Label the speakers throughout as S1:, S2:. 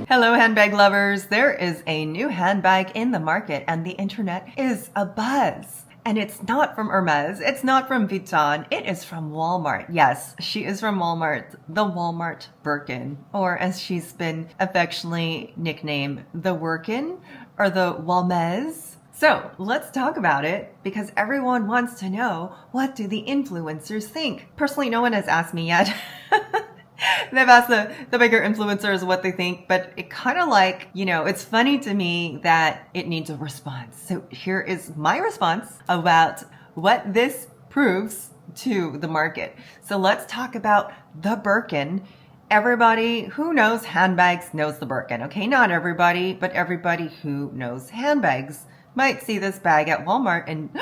S1: Hello, handbag lovers. There is a new handbag in the market and the internet is abuzz. And it's not from Hermes. It's not from Vuitton. It is from Walmart. Yes, she is from Walmart. The Walmart Birkin, or as she's been affectionately nicknamed, the Workin or the Walmez. So let's talk about it because everyone wants to know, what do the influencers think? Personally, no one has asked me yet. They've asked the bigger influencers what they think, but it kind of like, it's funny to me that it needs a response. So here is my response about what this proves to the market. So let's talk about the Birkin. Everybody who knows handbags knows the Birkin. Okay, not everybody, but everybody who knows handbags might see this bag at Walmart and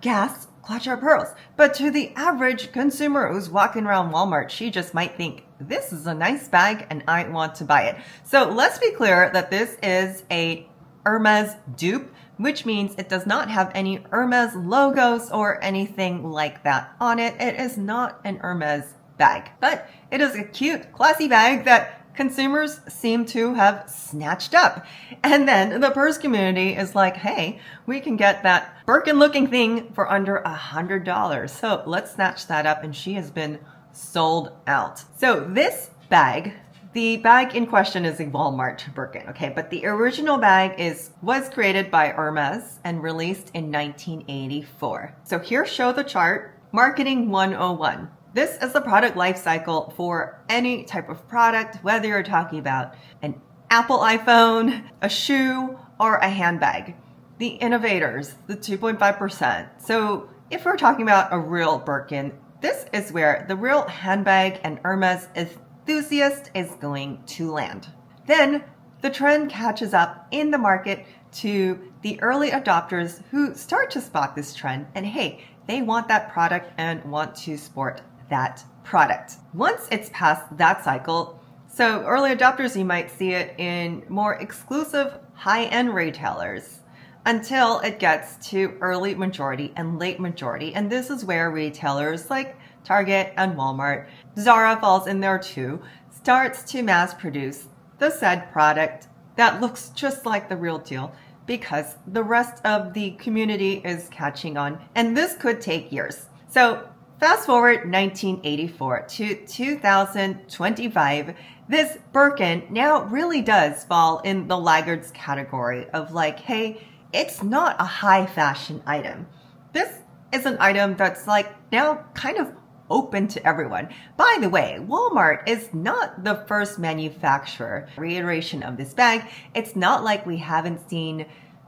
S1: gasp, clutch our pearls. But to the average consumer who's walking around Walmart, she just might think, this is a nice bag and I want to buy it. So let's be clear that this is a Hermes dupe, which means it does not have any Hermes logos or anything like that on it. It is not an Hermes bag, but it is a cute, classy bag that consumers seem to have snatched up. And then the purse community is like, hey, we can get that Birkin looking thing for under $100. So let's snatch that up. And she has been sold out. So this bag, the bag in question is a Walmart Birkin. Okay. But the original bag was created by Hermes and released in 1984. So here show the chart, Marketing 101. This is the product life cycle for any type of product, whether you're talking about an Apple iPhone, a shoe, or a handbag. The innovators, the 2.5%. So if we're talking about a real Birkin, this is where the real handbag and Hermes enthusiast is going to land. Then the trend catches up in the market to the early adopters who start to spot this trend and hey, they want that product and want to sport that product. Once it's past that cycle, so early adopters, you might see it in more exclusive high-end retailers until it gets to early majority and late majority. And this is where retailers like Target and Walmart, Zara falls in there too, starts to mass produce the said product that looks just like the real deal because the rest of the community is catching on. And this could take years. So fast forward 1984 to 2025, this Birkin now really does fall in the laggards category of like, hey, it's not a high fashion item. This is an item that's like now kind of open to everyone. By the way, Walmart is not the first manufacturer. Reiteration of this bag, it's not like we haven't seen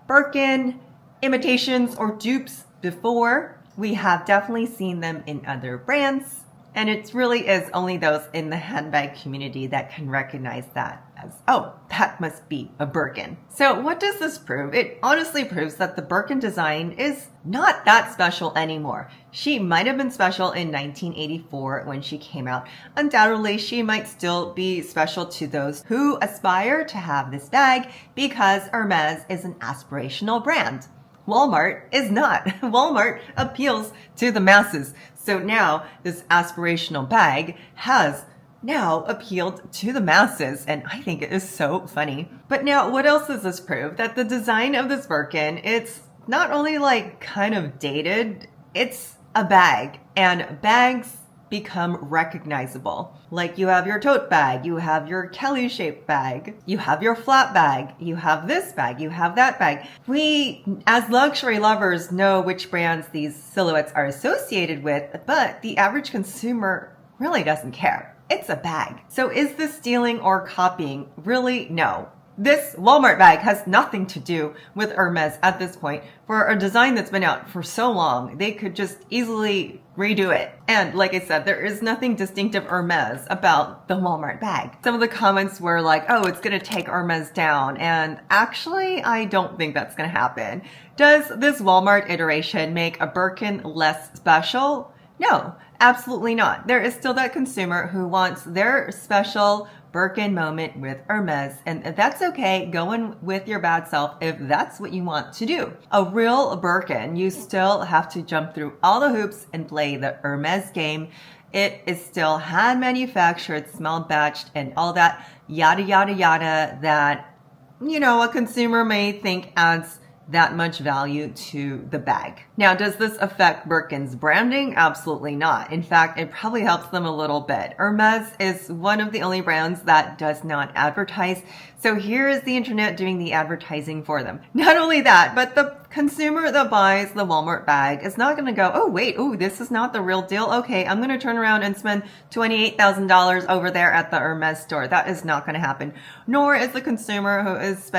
S1: Birkin imitations or dupes before. We have definitely seen them in other brands, and it really is only those in the handbag community that can recognize that as, oh, that must be a Birkin. So what does this prove? It honestly proves that the Birkin design is not that special anymore. She might have been special in 1984 when she came out. Undoubtedly, she might still be special to those who aspire to have this bag because Hermes is an aspirational brand. Walmart is not. Walmart appeals to the masses. So now this aspirational bag has now appealed to the masses. And I think it is so funny. But now what else does this prove? That the design of this Birkin, it's not only like kind of dated, it's a bag. And bags become recognizable. Like you have your tote bag, you have your Kelly shaped bag, you have your flat bag, you have this bag, you have that bag. We as luxury lovers know which brands these silhouettes are associated with, but the average consumer really doesn't care. It's a bag. So is this stealing or copying? Really, no. This Walmart bag has nothing to do with Hermes at this point. For a design that's been out for so long, they could just easily redo it. And like I said, there is nothing distinctive Hermes about the Walmart bag. Some of the comments were like, oh, it's going to take Hermes down. And actually, I don't think that's going to happen. Does this Walmart iteration make a Birkin less special? No, absolutely not. There is still that consumer who wants their special Birkin moment with Hermes, and that's okay. Go in with your bad self if that's what you want to do. A real Birkin, you still have to jump through all the hoops and play the Hermes game it is still hand manufactured, small batched, and all that yada, yada, yada that, you know, a consumer may think adds that much value to the bag. Now, does this affect Birkin's branding? Absolutely not. In fact, it probably helps them a little bit. Hermes is one of the only brands that does not advertise. So here is the internet doing the advertising for them. Not only that, but the consumer that buys the Walmart bag is not going to go, oh, wait, oh, this is not the real deal. Okay, I'm going to turn around and spend $28,000 over there at the Hermes store. That is not going to happen. Nor is the consumer who is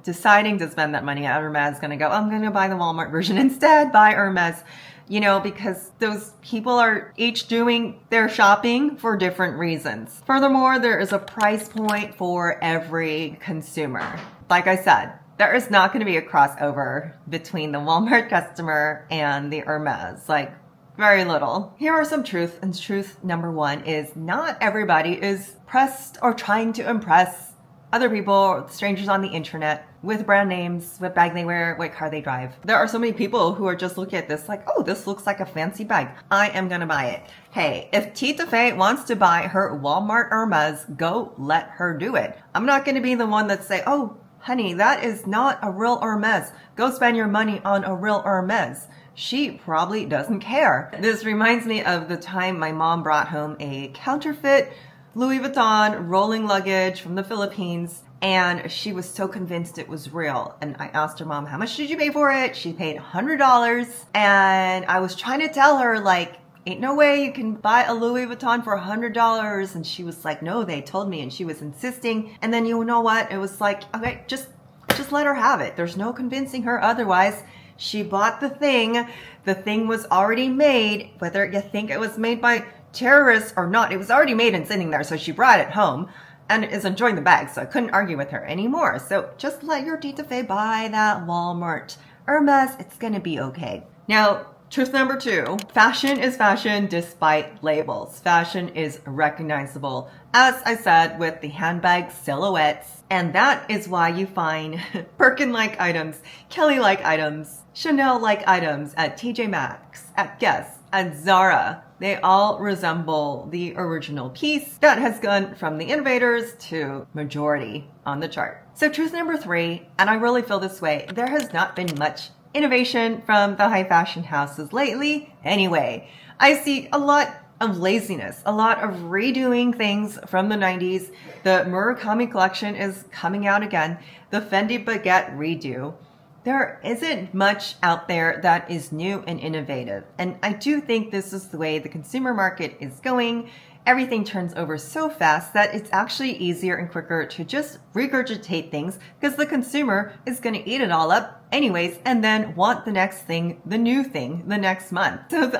S1: deciding to spend that money at Hermes going to go, I'm going to buy the Walmart version instead, buy Hermes. You know, because those people are each doing their shopping for different reasons. Furthermore, there is a price point for every consumer. Like I said, there is not going to be a crossover between the Walmart customer and the Hermes. Like, very little. Here are some truths, and truth number one is not everybody is pressed or trying to impress other people, strangers on the internet, with brand names, what bag they wear, what car they drive. There are so many people who are just looking at this like, oh, this looks like a fancy bag. I am gonna buy it. Hey, if Tita Fey wants to buy her Walmart Hermes, go let her do it. I'm not gonna be the one that say, oh, honey, that is not a real Hermes. Go spend your money on a real Hermes. She probably doesn't care. This reminds me of the time my mom brought home a counterfeit Louis Vuitton rolling luggage from the Philippines, and she was so convinced it was real. And I asked her mom, how much did you pay for it? She paid $100. And I was trying to tell her, like, ain't no way you can buy a Louis Vuitton for $100. And she was like, no, they told me. And she was insisting. And then you know what? It was like, okay, just let her have it. There's no convincing her otherwise. She bought the thing. The thing was already made, whether you think it was made by terrorists or not. It was already made and sitting there, so she brought it home and is enjoying the bag, so I couldn't argue with her anymore. So just let your Tita Fey buy that Walmart Hermes. It's gonna be okay. Now, truth number two, fashion is fashion despite labels. Fashion is recognizable, as I said, with the handbag silhouettes, and that is why you find Birkin-like items, Kelly-like items, Chanel-like items at TJ Maxx, at Guess, at Zara. They all resemble the original piece that has gone from the innovators to majority on the chart. So truth number three, and I really feel this way, there has not been much innovation from the high fashion houses lately. Anyway, I see a lot of laziness, a lot of redoing things from the 90s. The Murakami collection is coming out again. The Fendi Baguette redo. There isn't much out there that is new and innovative. And I do think this is the way the consumer market is going. Everything turns over so fast that it's actually easier and quicker to just regurgitate things because the consumer is going to eat it all up anyways and then want the next thing, the new thing, the next month. So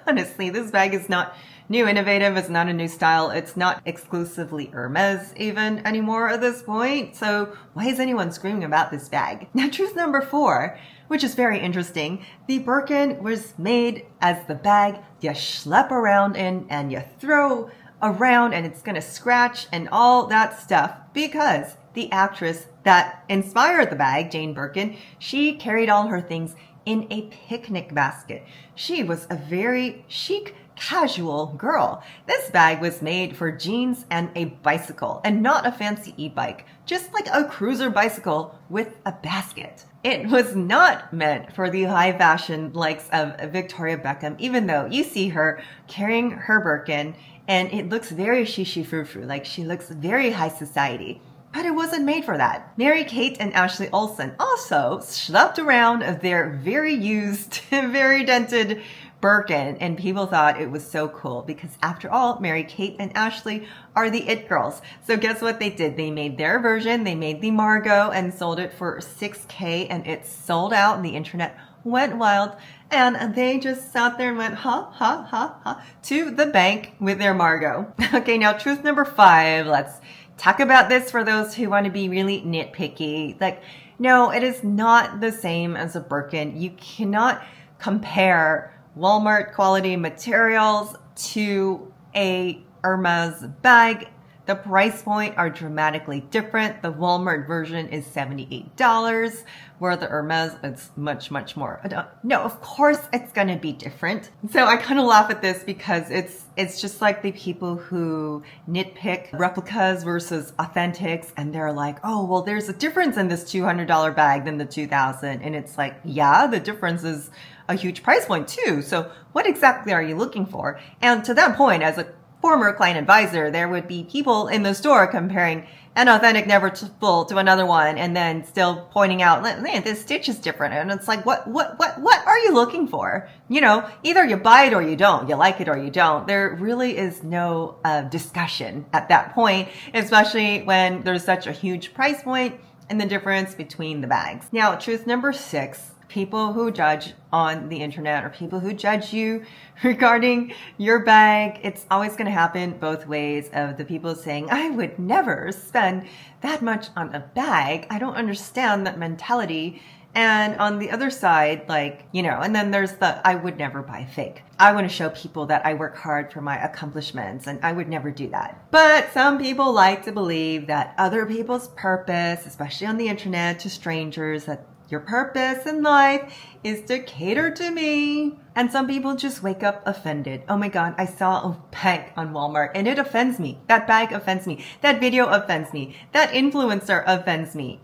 S1: honestly, this bag is not new, innovative. It's not a new style. It's not exclusively Hermes even anymore at this point. So why is anyone screaming about this bag? Now, truth number four, which is very interesting. The Birkin was made as the bag you schlep around in and you throw around and it's going to scratch and all that stuff because the actress that inspired the bag, Jane Birkin, she carried all her things in a picnic basket. She was a very chic, casual girl. This bag was made for jeans and a bicycle and not a fancy e-bike, just like a cruiser bicycle with a basket. It was not meant for the high fashion likes of Victoria Beckham, even though you see her carrying her Birkin and it looks very shishi-frou-frou, like she looks very high society. But it wasn't made for that. Mary-Kate and Ashley Olsen also schlepped around their very used, very dented Birkin, and people thought it was so cool because after all, Mary-Kate and Ashley are the it girls. So guess what they did? They made their version, they made the Margot and sold it for $6,000 and it sold out and the internet went wild and they just sat there and went ha ha ha ha to the bank with their Margot. Okay, now truth number five, let's talk about this for those who want to be really nitpicky. Like, no, it is not the same as a Birkin. You cannot compare Walmart quality materials to a Hermes bag. The price point are dramatically different. The Walmart version is $78, where the Hermes is much, much more. No, of course it's gonna be different. So I kind of laugh at this because it's just like the people who nitpick replicas versus authentics, and they're like, oh, well, there's a difference in this $200 bag than the $2,000. And it's like, yeah, the difference is a huge price point too. So what exactly are you looking for? And to that point, as a former client advisor, there would be people in the store comparing an authentic never full to another one, and then still pointing out, man, this stitch is different. And it's like, what are you looking for? You know, either you buy it or you don't. You like it or you don't. There really is no discussion at that point, especially when there's such a huge price point and the difference between the bags. Now, truth number 6. People who judge on the internet, or people who judge you regarding your bag, it's always going to happen both ways, of the people saying, I would never spend that much on a bag. I don't understand that mentality. And on the other side, like, you know, and then there's the, I would never buy fake. I want to show people that I work hard for my accomplishments, and I would never do that. But some people like to believe that other people's purpose, especially on the internet, to strangers, that your purpose in life is to cater to me. And some people just wake up offended. Oh my God, I saw a bag on Walmart and it offends me. That bag offends me. That video offends me. That influencer offends me.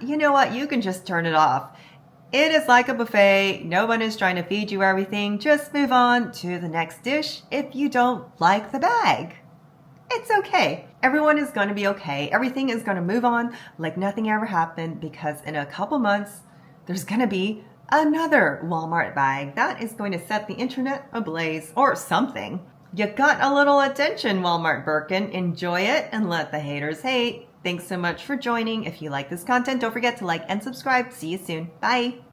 S1: You know what? You can just turn it off. It is like a buffet. No one is trying to feed you everything. Just move on to the next dish if you don't like the bag. It's okay. Everyone is going to be okay. Everything is going to move on like nothing ever happened, because in a couple months, there's going to be another Walmart bag that is going to set the internet ablaze or something. You got a little attention, Walmart Birkin. Enjoy it and let the haters hate. Thanks so much for joining. If you like this content, don't forget to like and subscribe. See you soon. Bye.